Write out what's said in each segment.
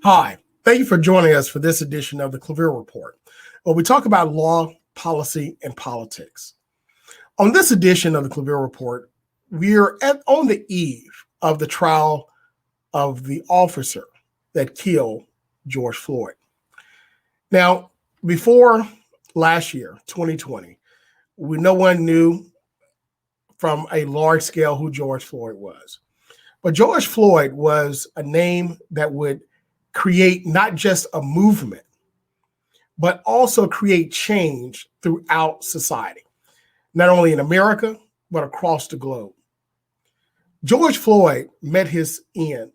Hi, thank you for joining us for this edition of the ClaVille Report, where we talk about law, policy, and politics. On this edition of the ClaVille Report, we're on the eve of the trial of the officer that killed George Floyd. Now, before last year, 2020, no one knew from a large scale who George Floyd was. But George Floyd was a name that would create not just a movement, but also create change throughout society, not only in America, but across the globe. George Floyd met his end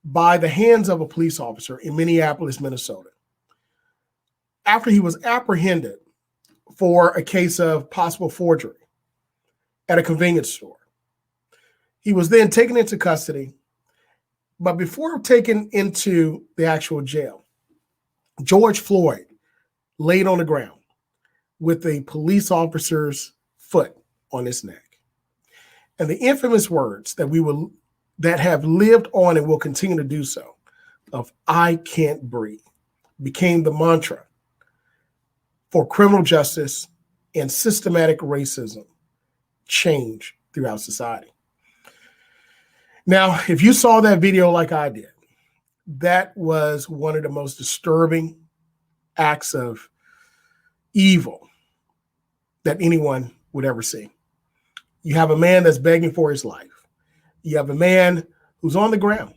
by the hands of a police officer in Minneapolis, Minnesota, after he was apprehended for a case of possible forgery at a convenience store. He was then taken into custody, but before taken into the actual jail, George Floyd laid on the ground with a police officer's foot on his neck. And the infamous words that have lived on and will continue to do so of "I can't breathe" became the mantra for criminal justice and systematic racism change throughout society. Now, if you saw that video like I did, that was one of the most disturbing acts of evil that anyone would ever see. You have a man that's begging for his life. You have a man who's on the ground,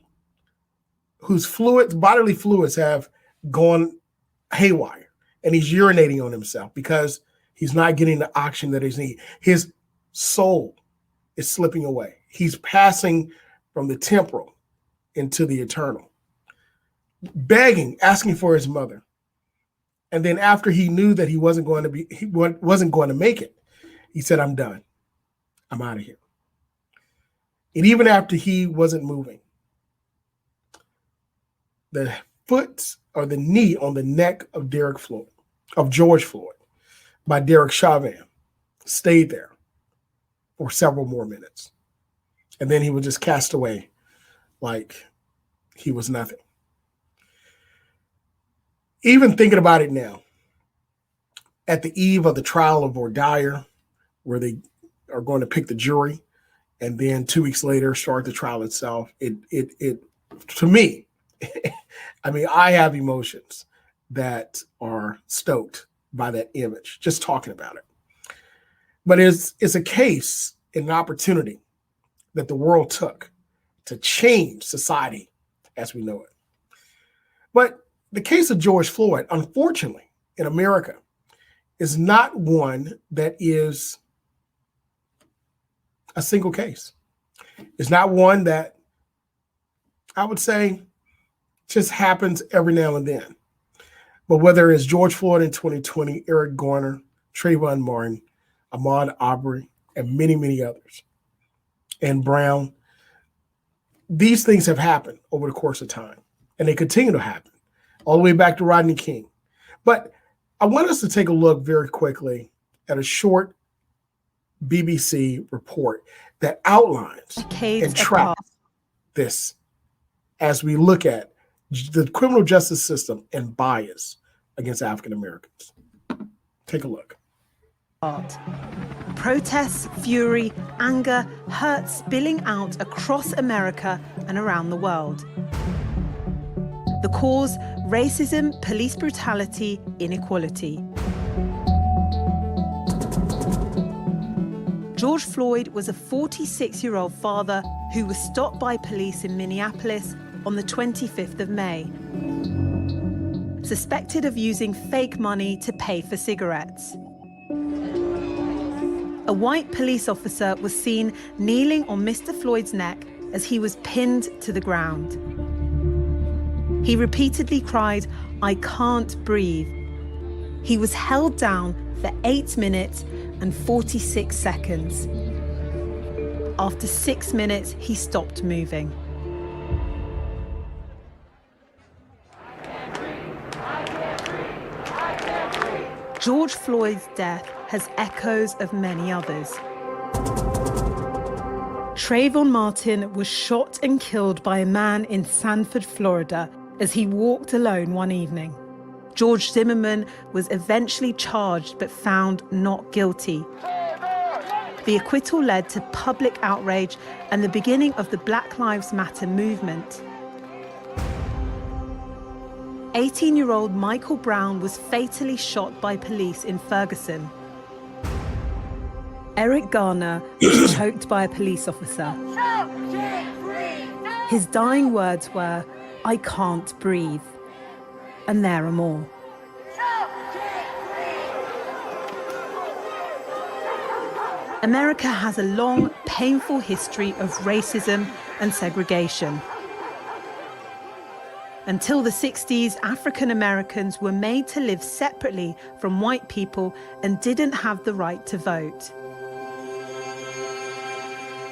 whose bodily fluids have gone haywire, and he's urinating on himself because he's not getting the oxygen that he needs. His soul is slipping away. He's passing from the temporal into the eternal, begging, asking for his mother. And then after he knew that he wasn't going to make it, he said, "I'm done. I'm out of here." And even after he wasn't moving, the foot or the knee on the neck of George Floyd by Derek Chauvin stayed there for several more minutes. And then he was just cast away like he was nothing. Even thinking about it now, at the eve of the trial of Dyer, where they are going to pick the jury, and then 2 weeks later start the trial itself, it to me, I mean, I have emotions that are stoked by that image, just talking about it. But it's a case, an opportunity that the world took to change society as we know it. But the case of George Floyd, unfortunately, in America, is not one that is a single case. It's not one that I would say just happens every now and then. But whether it's George Floyd in 2020, Eric Garner, Trayvon Martin, Ahmaud Arbery, and many, many others, and Brown, these things have happened over the course of time, and they continue to happen all the way back to Rodney King. But I want us to take a look very quickly at a short BBC report that outlines and tracks this as we look at the criminal justice system and bias against African Americans. Take a look. Protests, fury, anger, hurt spilling out across America and around the world. The cause: racism, police brutality, inequality. George Floyd was a 46-year-old father who was stopped by police in Minneapolis on the 25th of May, suspected of using fake money to pay for cigarettes. A white police officer was seen kneeling on Mr. Floyd's neck as he was pinned to the ground. He repeatedly cried, "I can't breathe." He was held down for 8 minutes and 46 seconds. After 6 minutes, he stopped moving. George Floyd's death has echoes of many others. Trayvon Martin was shot and killed by a man in Sanford, Florida, as he walked alone one evening. George Zimmerman was eventually charged but found not guilty. The acquittal led to public outrage and the beginning of the Black Lives Matter movement. 18-year-old Michael Brown was fatally shot by police in Ferguson. Eric Garner was choked by a police officer. His dying words were, "I can't breathe." And there are more. America has a long, painful history of racism and segregation. Until the 60s, African Americans were made to live separately from white people and didn't have the right to vote.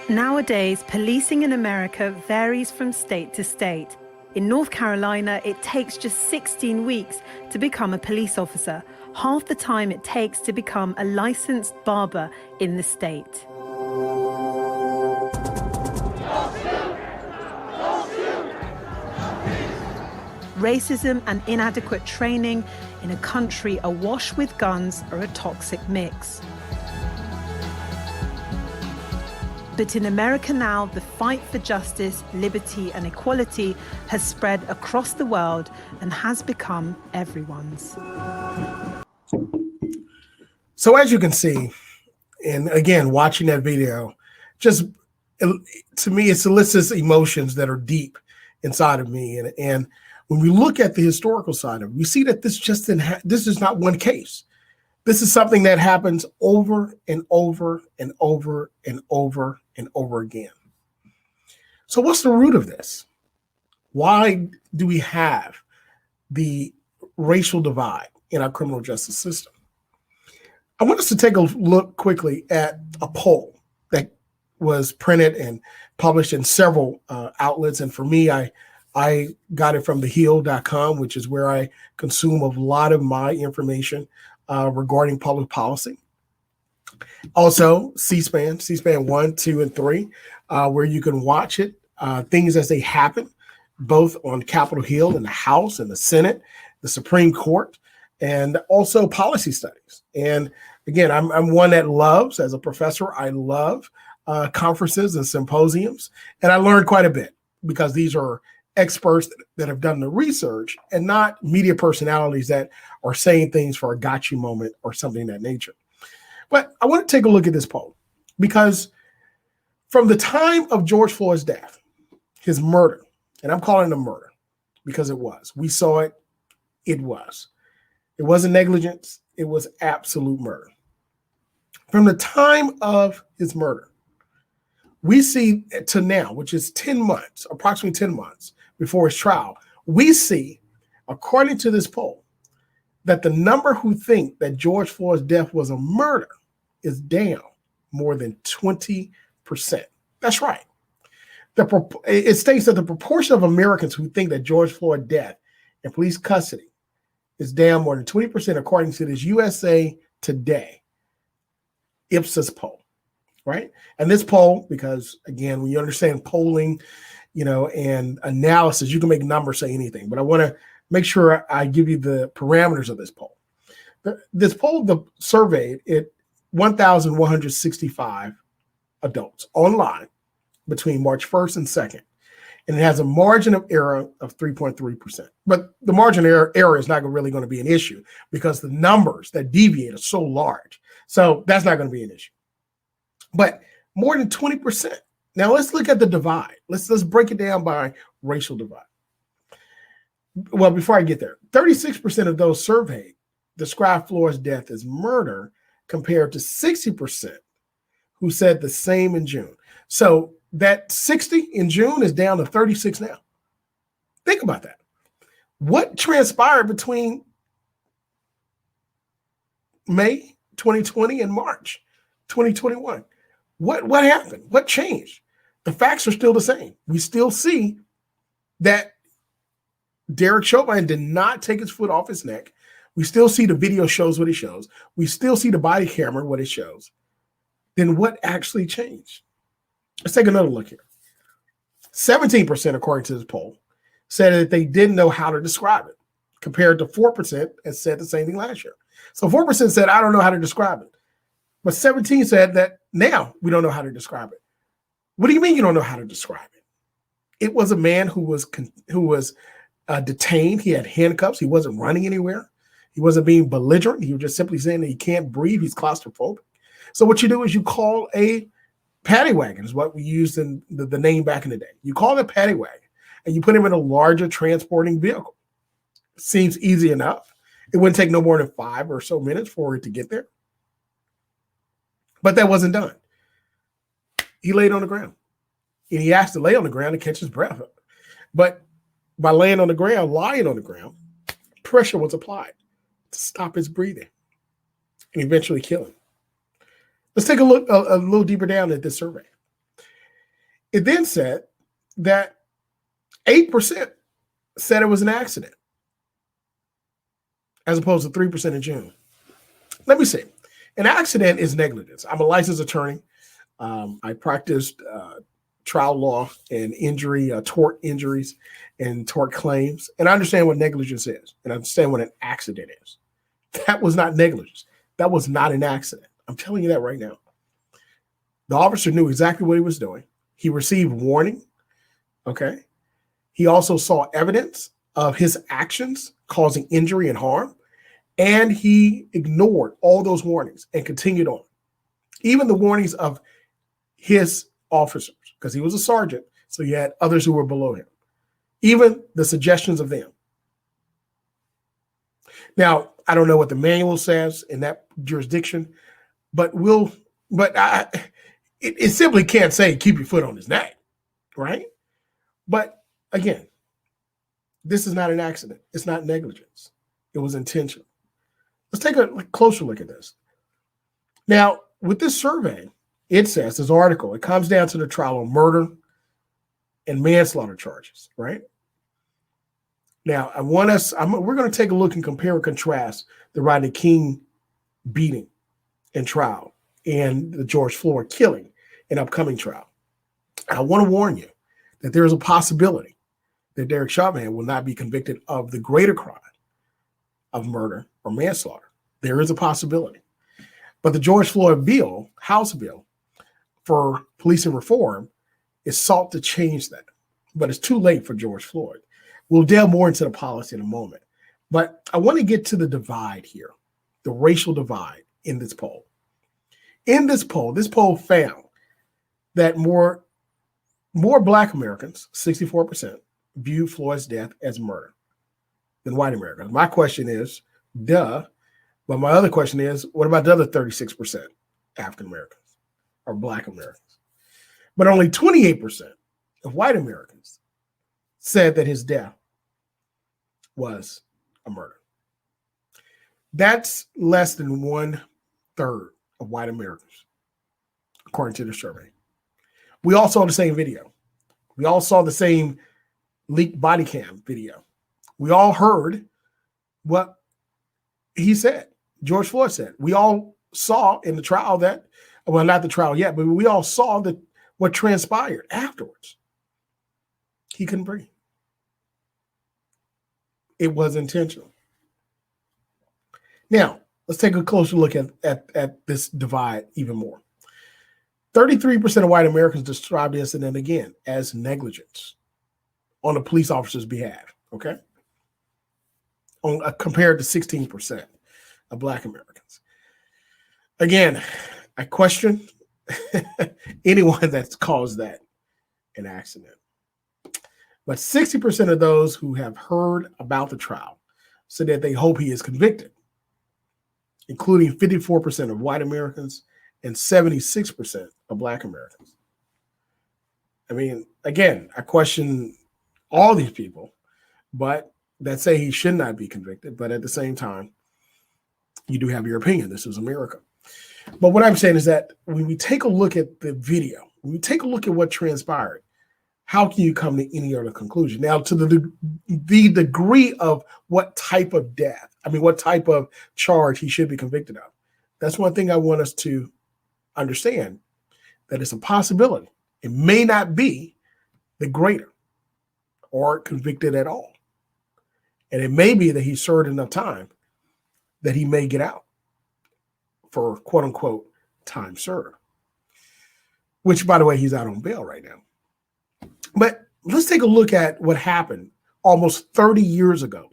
Nowadays, policing in America varies from state to state. In North Carolina, it takes just 16 weeks to become a police officer, half the time it takes to become a licensed barber in the state. Racism and inadequate training in a country awash with guns are a toxic mix. But in America now, the fight for justice, liberty, and equality has spread across the world and has become everyone's. So as you can see, and again, watching that video, just to me, it solicits emotions that are deep inside of me. And when we look at the historical side of it, we see that this is not one case. This is something that happens over and over and over and over and over again. So what's the root of this? Why do we have the racial divide in our criminal justice system? I want us to take a look quickly at a poll that was printed and published in several outlets. And for me, I got it from thehill.com, which is where I consume a lot of my information regarding public policy. Also, C-SPAN 1, 2, and 3, where you can watch it, things as they happen, both on Capitol Hill, in the House, and the Senate, the Supreme Court, and also policy studies. And again, I'm one that loves, as a professor, I love conferences and symposiums, and I learned quite a bit because these are experts that have done the research and not media personalities that are saying things for a gotcha moment or something of that nature. But I want to take a look at this poll because from the time of George Floyd's death, his murder, and I'm calling it a murder because it was. We saw it. It was. It wasn't negligence. It was absolute murder. From the time of his murder, we see to now, which is 10 months, approximately 10 months before his trial, we see, according to this poll, that the number who think that George Floyd's death was a murder is down more than 20%. That's right. It states that the proportion of Americans who think that George Floyd's death in police custody is down more than 20%, according to this USA Today Ipsos poll, right? And this poll, because again, when you understand polling, and analysis, you can make numbers say anything, but I want to make sure I give you the parameters of this poll. This poll surveyed 1,165 adults online between March 1st and 2nd, and it has a margin of error of 3.3%. But the margin of error is not really going to be an issue because the numbers that deviate are so large. So that's not going to be an issue. But more than 20%. Now let's look at the divide. Let's break it down by racial divide. Well, before I get there, 36% of those surveyed described Floyd's death as murder compared to 60% who said the same in June. So that 60 in June is down to 36 now. Think about that. What transpired between May 2020 and March 2021? What happened? What changed? The facts are still the same. We still see that Derek Chauvin did not take his foot off his neck. We still see the video shows what it shows. We still see the body camera what it shows. Then what actually changed? Let's take another look here. 17%, according to this poll, said that they didn't know how to describe it, compared to 4% that said the same thing last year. So 4% said, I don't know how to describe it. But 17 said that now we don't know how to describe it. What do you mean you don't know how to describe it? It was a man who was detained. He had handcuffs. He wasn't running anywhere. He wasn't being belligerent. He was just simply saying that he can't breathe. He's claustrophobic. So what you do is you call a paddy wagon, is what we used in the name back in the day. You call it a paddy wagon, and you put him in a larger transporting vehicle. Seems easy enough. It wouldn't take no more than 5 or so minutes for it to get there. But that wasn't done. He laid on the ground. And he asked to lay on the ground to catch his breath. But by lying on the ground, pressure was applied to stop his breathing and eventually kill him. Let's take a look a little deeper down at this survey. It then said that 8% said it was an accident, as opposed to 3% in June. Let me see. An accident is negligence. I'm a licensed attorney. I practiced trial law and tort injuries and tort claims. And I understand what negligence is, and I understand what an accident is. That was not negligence. That was not an accident. I'm telling you that right now. The officer knew exactly what he was doing. He received warning. Okay. He also saw evidence of his actions causing injury and harm. And he ignored all those warnings and continued on. Even the warnings of his officers, because he was a sergeant, so he had others who were below him. Even the suggestions of them. Now, I don't know what the manual says in that jurisdiction, but it simply can't say keep your foot on his neck, right? But again, this is not an accident. It's not negligence. It was intentional. Let's take a closer look at this. Now, with this survey, it says, this article, it comes down to the trial on murder and manslaughter charges, right? Now, we're going to take a look and compare and contrast the Rodney King beating and trial and the George Floyd killing and upcoming trial. I want to warn you that there is a possibility that Derek Chauvin will not be convicted of the greater crime of murder or manslaughter. There is a possibility. But the George Floyd bill, House bill for policing reform, is sought to change that. But it's too late for George Floyd. We'll delve more into the policy in a moment. But I want to get to the divide here, the racial divide in this poll. In this poll found that more Black Americans, 64%, view Floyd's death as murder than white Americans. My question is, duh. But my other question is, what about the other 36% African Americans or Black Americans? But only 28% of white Americans said that his death was a murder. That's less than 1/3 of white Americans, according to the survey. We all saw the same video. We all saw the same leaked body cam video. We all heard what he said, George Floyd said. We all saw in the trial that, well, not the trial yet, but we all saw what transpired afterwards. He couldn't breathe. It was intentional. Now, let's take a closer look at this divide even more. 33% of white Americans described the incident again as negligence on a police officer's behalf, okay? Compared to 16% of Black Americans. Again, I question anyone that's caused that an accident. But 60% of those who have heard about the trial said that they hope he is convicted, including 54% of white Americans and 76% of Black Americans. I mean, again, I question all these people, but that say he should not be convicted. But at the same time, you do have your opinion. This is America. But what I'm saying is that when we take a look at the video, when we take a look at what transpired, how can you come to any other conclusion? Now, to the degree of what type of death, what type of charge he should be convicted of, that's one thing I want us to understand, that it's a possibility. It may not be the greater or convicted at all. And it may be that he served enough time that he may get out for quote unquote time served, which, by the way, he's out on bail right now. But let's take a look at what happened almost 30 years ago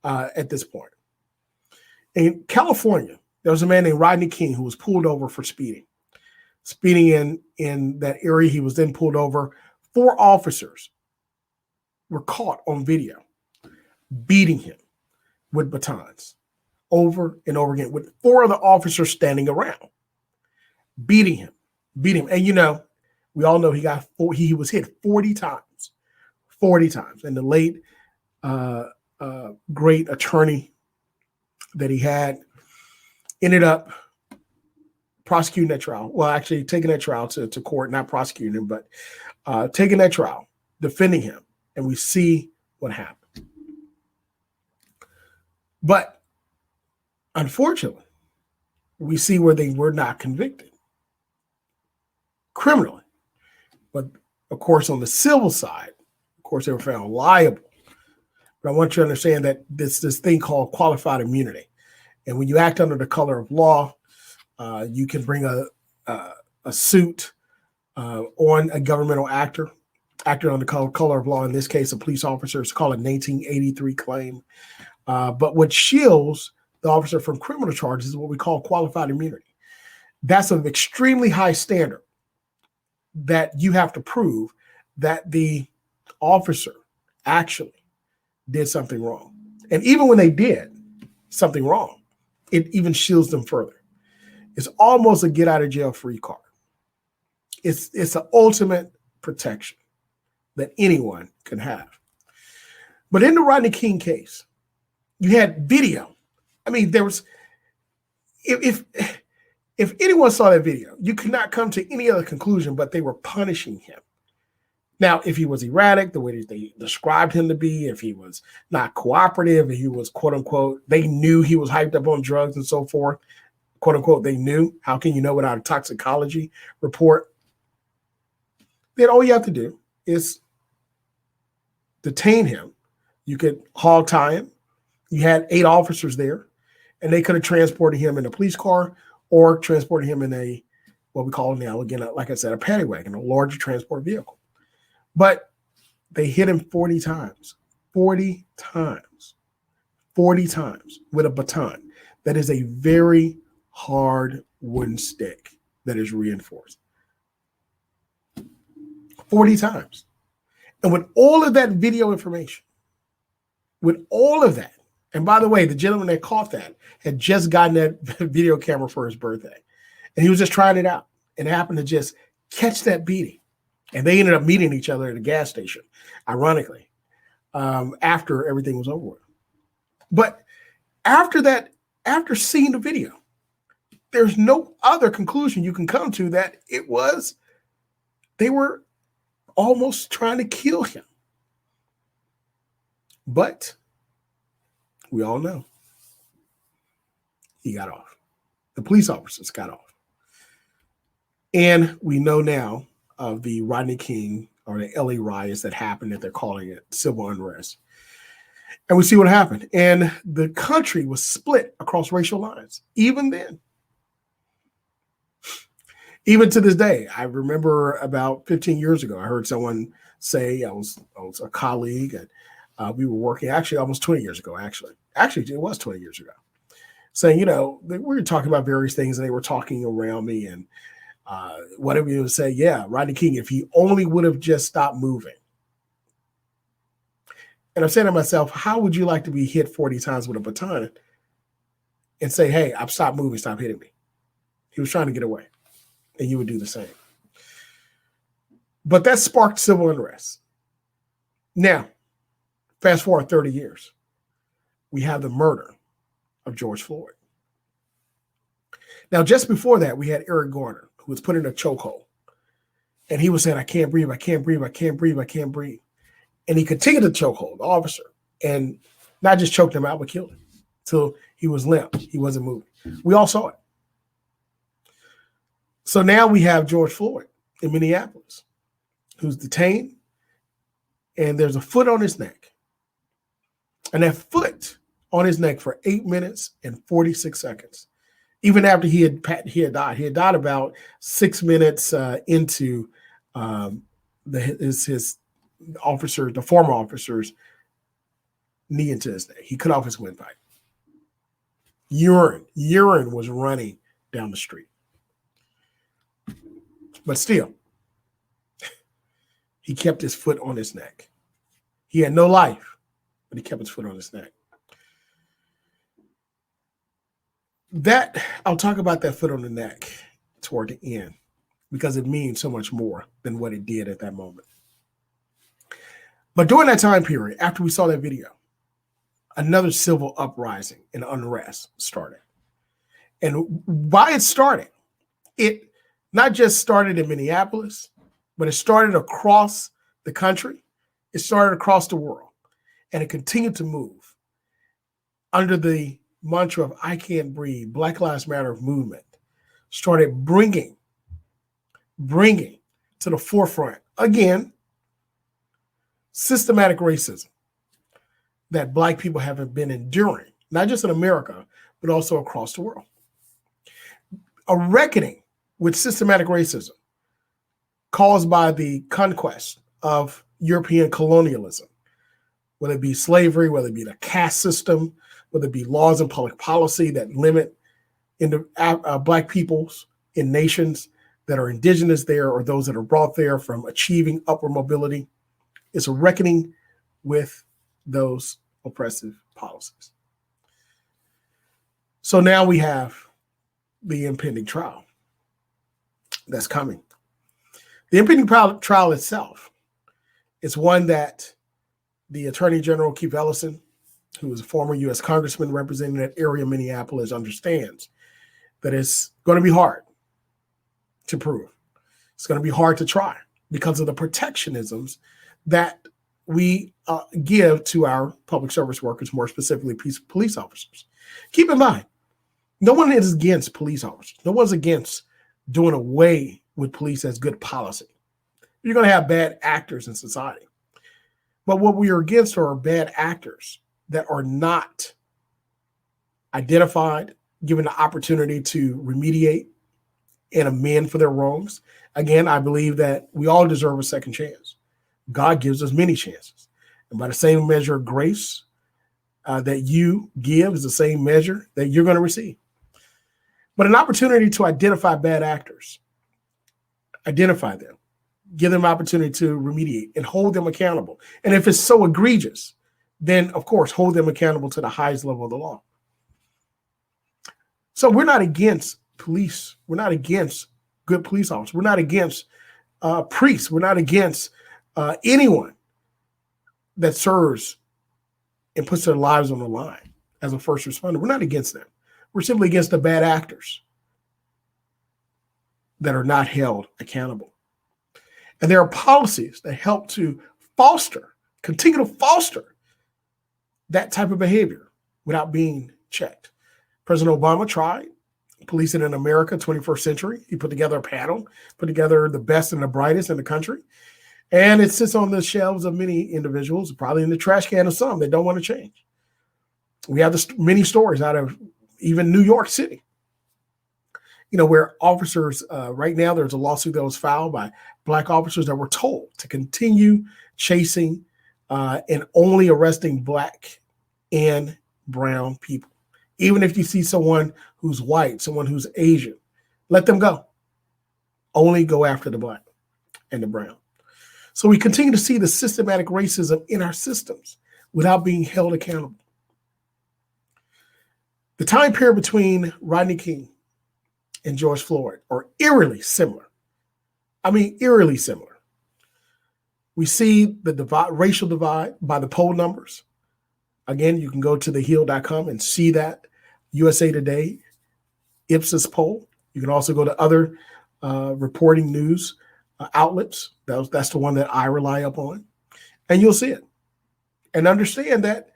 at this point. In California, there was a man named Rodney King who was pulled over for speeding in that area. He was then pulled over. 4 officers were caught on video beating him with batons over and over again, with 4 other officers standing around beating him. And we all know he was hit 40 times. And the late great attorney that he had ended up prosecuting that trial. Well, actually taking that trial to court, not prosecuting him, but taking that trial, defending him. And we see what happened. But unfortunately, we see where they were not convicted criminally. But of course, on the civil side, of course, they were found liable. But I want you to understand that this thing called qualified immunity. And when you act under the color of law, you can bring a suit on a governmental actor on the color of law. In this case, a police officer. It's called a 1983 claim. But what shields the officer from criminal charges is what we call qualified immunity. That's an extremely high standard that you have to prove that the officer actually did something wrong. And even when they did something wrong, it even shields them further. It's almost a get out of jail free card. It's the ultimate protection that anyone can have. But in the Rodney King case, you had video. I mean, there was, if anyone saw that video, you could not come to any other conclusion, but they were punishing him. Now, if he was erratic, the way that they described him to be, if he was not cooperative, if he was, quote unquote, they knew he was hyped up on drugs and so forth, quote unquote, they knew. How can you know without a toxicology report? Then all you have to do is detain him. You could hog tie him. You had 8 officers there, and they could have transported him in a police car or transported him in a, what we call now, again, like I said, a paddy wagon, a larger transport vehicle. But they hit him 40 times with a baton. That is a very hard wooden stick that is reinforced. 40 times. And with all of that video information, with all of that, and by the way, the gentleman that caught that had just gotten that video camera for his birthday. And he was just trying it out and happened to just catch that beating. And they ended up meeting each other at a gas station, ironically, after everything was over with. But after that, after seeing the video, there's no other conclusion you can come to that they were almost trying to kill him. But we all know he got off. The police officers got off. And we know now of the Rodney King or the LA riots that happened, that they're calling it civil unrest. And we see what happened. And the country was split across racial lines, even then. Even to this day, I remember about 15 years ago, I heard someone say, I was a colleague, and we were working, actually almost 20 years ago, actually it was 20 years ago, saying, we were talking about various things, and they were talking around me, and whatever you would say, yeah, Rodney King, if he only would have just stopped moving. And I'm saying to myself, how would you like to be hit 40 times with a baton and say, hey, I've stopped moving, stop hitting me? He was trying to get away, and you would do the same. But that sparked civil unrest. Now, fast forward 30 years, we have the murder of George Floyd. Now, just before that, we had Eric Garner, who was put in a chokehold. And he was saying, I can't breathe, I can't breathe, I can't breathe, I can't breathe. And he continued to chokehold the officer, and not just choked him out, but killed him till he was limp. He wasn't moving. We all saw it. So now we have George Floyd in Minneapolis, who's detained and there's a foot on his neck. And that foot on his neck for 8 minutes and 46 seconds. Even after he had died. He had died about 6 minutes into his officer, the former officer's knee into his neck. He cut off his windpipe. Urine was running down the street. But still, he kept his foot on his neck. He had no life, but he kept his foot on his neck. That, I'll talk about that foot on the neck toward the end, because it means so much more than what it did at that moment. But during that time period, after we saw that video, another civil uprising and unrest started. And why it started, it not just started in Minneapolis, but it started across the country. It started across the world. And it continued to move under the mantra of I Can't Breathe, Black Lives Matter movement, started bringing to the forefront, again, systematic racism that Black people have been enduring, not just in America, but also across the world. A reckoning with systematic racism caused by the conquest of European colonialism, whether it be slavery, whether it be the caste system, whether it be laws and public policy that limit Black peoples in nations that are indigenous there or those that are brought there from achieving upward mobility. It's a reckoning with those oppressive policies. So now we have the impending trial that's coming. The impending trial itself is one that the Attorney General, Keith Ellison, who is a former U.S. Congressman representing that area of Minneapolis, understands that it's going to be hard to prove. It's going to be hard to try because of the protectionisms that we give to our public service workers, more specifically police officers. Keep in mind, no one is against police officers. No one's against doing away with police as good policy. You're going to have bad actors in society. But what we are against are bad actors that are not identified, given the opportunity to remediate and amend for their wrongs. Again, I believe that we all deserve a second chance. God gives us many chances. And by the same measure of grace that you give is the same measure that you're going to receive. But an opportunity to identify bad actors, identify them, give them an opportunity to remediate and hold them accountable. And if it's so egregious, then of course, hold them accountable to the highest level of the law. So we're not against police. We're not against good police officers. We're not against priests. We're not against anyone that serves and puts their lives on the line as a first responder. We're not against them. We're simply against the bad actors that are not held accountable. And there are policies that help to continue to foster that type of behavior without being checked. President Obama tried Policing in America, 21st Century. He put together a panel, put together the best and the brightest in the country. And it sits on the shelves of many individuals, probably in the trash can of some that don't want to change. We have many stories out of even New York City, where officers, right now, there's a lawsuit that was filed by Black officers that were told to continue chasing and only arresting Black and brown people. Even if you see someone who's white, someone who's Asian, let them go. Only go after the Black and the brown. So we continue to see the systematic racism in our systems without being held accountable. The time period between Rodney King and George Floyd are eerily similar. I mean, eerily similar. We see the racial divide by the poll numbers. Again, you can go to thehill.com and see that USA Today Ipsos poll. You can also go to other reporting news outlets. That's the one that I rely upon. And you'll see it. And understand that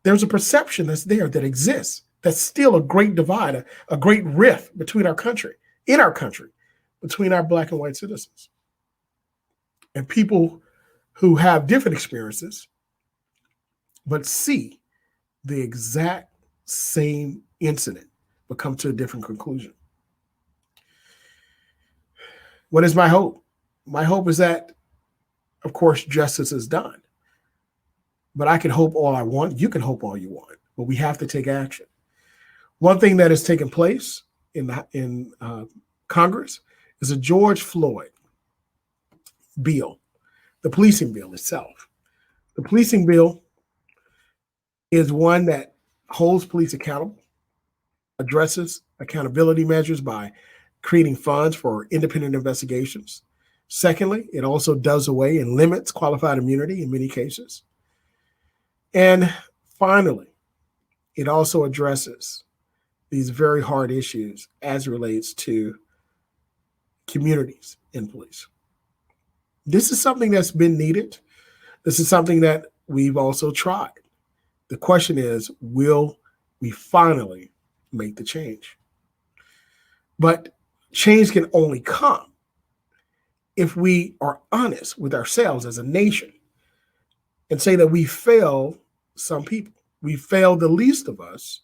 there's a perception that's there, that exists. That's still a great divide, a great rift between our country, between our Black and white citizens. And people who have different experiences, but see the exact same incident, but come to a different conclusion. What is my hope? My hope is that, of course, justice is done. But I can hope all I want. You can hope all you want, but we have to take action. One thing that has taken place in Congress is a George Floyd bill, the policing bill itself. The policing bill is one that holds police accountable, addresses accountability measures by creating funds for independent investigations. Secondly, it also does away and limits qualified immunity in many cases. And finally, it also addresses these very hard issues as it relates to communities in police. This is something that's been needed. This is something that we've also tried. The question is, will we finally make the change? But change can only come if we are honest with ourselves as a nation and say that we failed some people. We failed the least of us,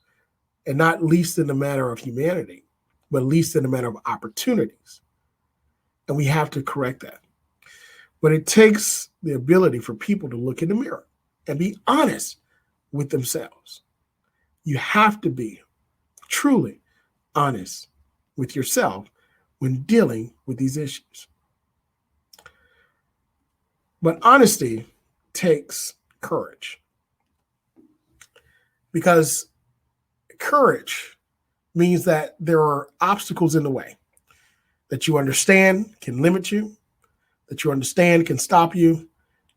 and not least in the matter of humanity, but least in the matter of opportunities. And we have to correct that. But it takes the ability for people to look in the mirror and be honest with themselves. You have to be truly honest with yourself when dealing with these issues. But honesty takes courage, because courage means that there are obstacles in the way that you understand can limit you, that you understand can stop you,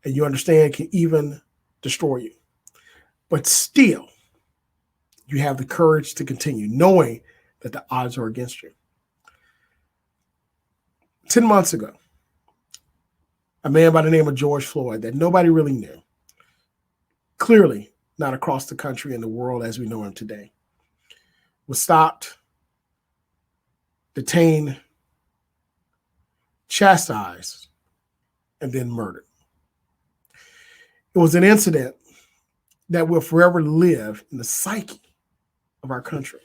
and you understand can even destroy you. But still, you have the courage to continue, knowing that the odds are against you. 10 months ago, a man by the name of George Floyd that nobody really knew, clearly not across the country and the world as we know him today, was stopped, detained, chastised, and then murdered. It was an incident that will forever live in the psyche of our country.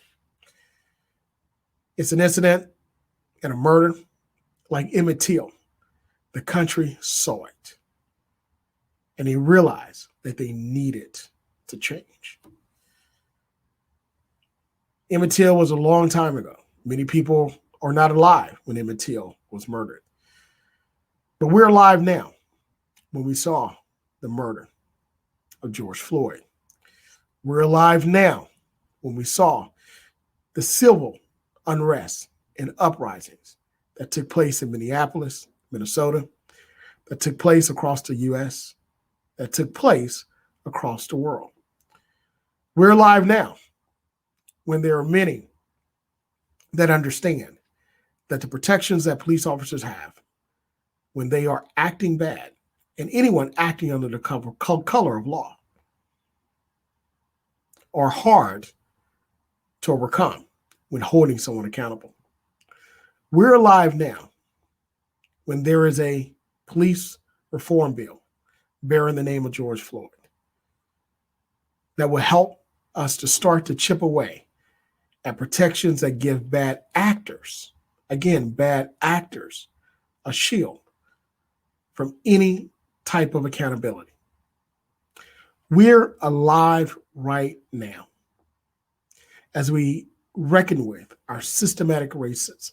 It's an incident and a murder like Emmett Till. The country saw it, and they realized that they needed to change. Emmett Till was a long time ago. Many people are not alive when Emmett Till was murdered. But we're alive now when we saw the murder of George Floyd. We're alive now when we saw the civil unrest and uprisings that took place in Minneapolis, Minnesota, that took place across the U.S., that took place across the world. We're alive now when there are many that understand that the protections that police officers have when they are acting bad, and anyone acting under the color of law, are hard to overcome when holding someone accountable. We're alive now when there is a police reform bill bearing the name of George Floyd that will help us to start to chip away at protections that give bad actors, again, bad actors, a shield from any type of accountability. We're alive right now as we reckon with our systematic racism.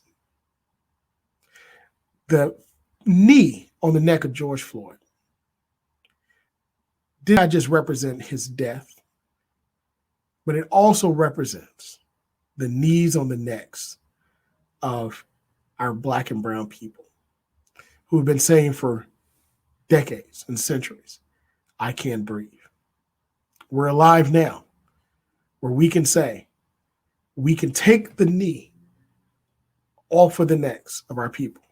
The knee on the neck of George Floyd did not just represent his death, but it also represents the knees on the necks of our Black and brown people who have been saying for decades and centuries, I can't breathe. We're alive now where we can say, we can take the knee off of the necks of our people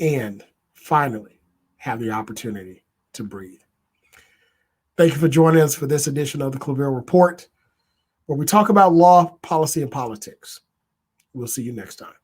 and finally have the opportunity to breathe. Thank you for joining us for this edition of the ClaVille Report, where we talk about law, policy, and politics. We'll see you next time.